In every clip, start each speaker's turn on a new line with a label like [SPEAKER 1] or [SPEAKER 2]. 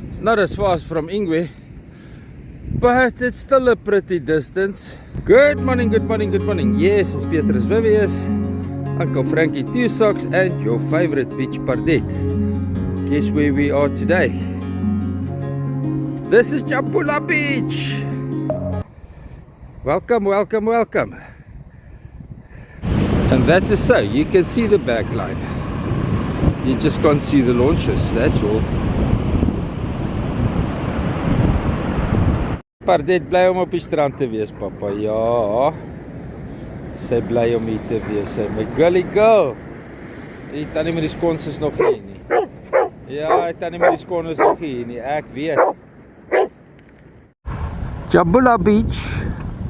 [SPEAKER 1] It's not as far from Ingwe, but it's still a pretty distance. Good morning, good morning, good morning. Yes, it's Petrus Vivius, Uncle Frankie Two Socks, and your favorite beach, Pardette. Guess where we are today? This is Japula Beach. Welcome, welcome, welcome. And that is so, you can see the back line. You just can't see the launches, that's all. Pardette bly om op die strand te wees, papa. Ja. Sy bly om hier te wees. Sy my gully girl. Die tannie met die skons is nog hier nie. Ja, die tannie met die skons is nog hier nie. Ek weet. Japula Beach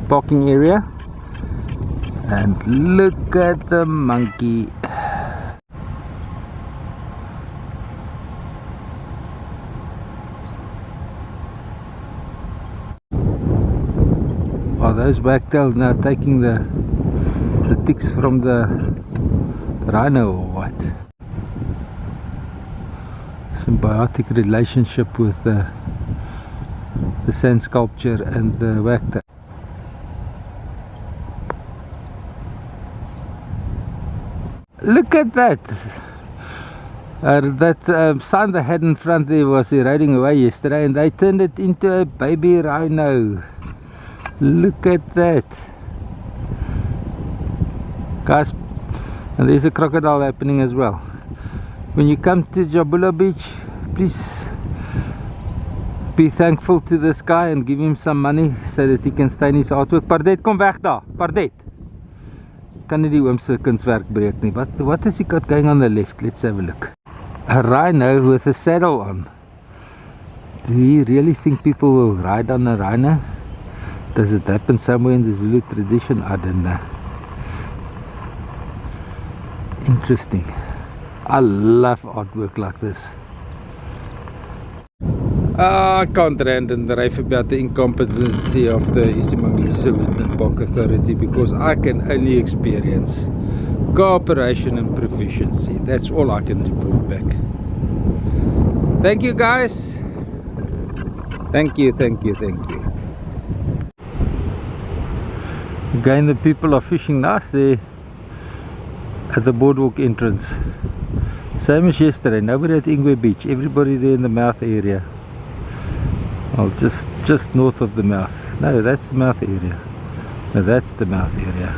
[SPEAKER 1] parking area. And look at the monkey. Are those wagtails now taking the ticks from the rhino or what? Symbiotic relationship with the sand sculpture and the wagtail. Look at that! That sign they had in front there was eroding away yesterday, and they turned it into a baby rhino. Look at that, guys. And there's a crocodile happening as well. When you come to Japula Beach, please be thankful to this guy and give him some money so that he can stay in his artwork. Pardette, kom weg daar. Pardette. Kan nie die oom se kunswerk breek nie. What has he got going on the left? Let's have a look. A rhino with a saddle on. Do you really think people will ride on a rhino? Does it happen somewhere in the Zulu tradition? I don't know. Interesting. I love artwork like this. I can't rant and rave about the incompetency of the Ecofrost Wetland Park Authority, because I can only experience cooperation and proficiency. That's all I can report back. Thank you, guys. Thank you, thank you, thank you. Again, the people are fishing nice there at the boardwalk entrance. Same as yesterday, nobody at Ingwe Beach, everybody there in the mouth area. Well, just north of the mouth. No, that's the mouth area. No, that's the mouth area.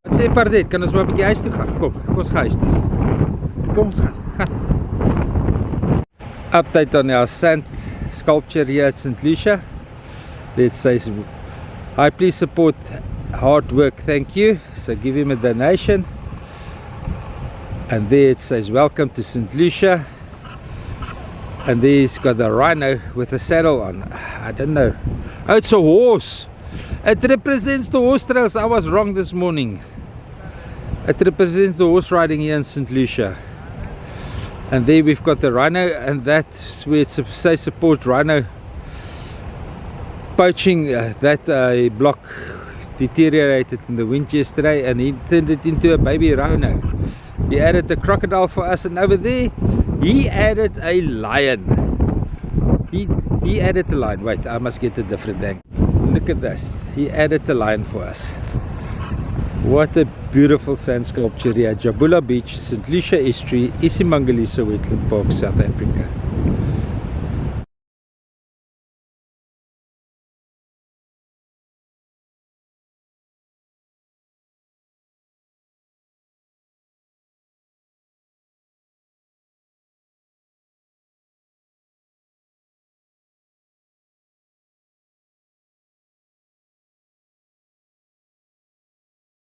[SPEAKER 1] Wat sê Pardette, kan ons maar 'n bietjie huis toe gaan? Kom ons gaan huis toe. Kom ons gaan. Update on our sand sculpture here at St Lucia. It says, "Hi, please support hard work, thank you." So give him a donation. And there it says, "Welcome to St Lucia." And there he's got the rhino with a saddle on. I don't know. Oh, it's a horse. It represents the horse trails. I was wrong this morning. It represents the horse riding here in St Lucia. And there we've got the rhino, and that's where it says support rhino poaching. That block deteriorated in the wind yesterday, and he turned it into a baby rhino. He added a crocodile for us, and over there he added a lion. He added a lion. Wait, I must get a different angle. Look at this. He added a lion for us. What a beautiful sand sculpture here at Japula Beach, St Lucia Estuary, Ecofrost Wetland Park, South Africa.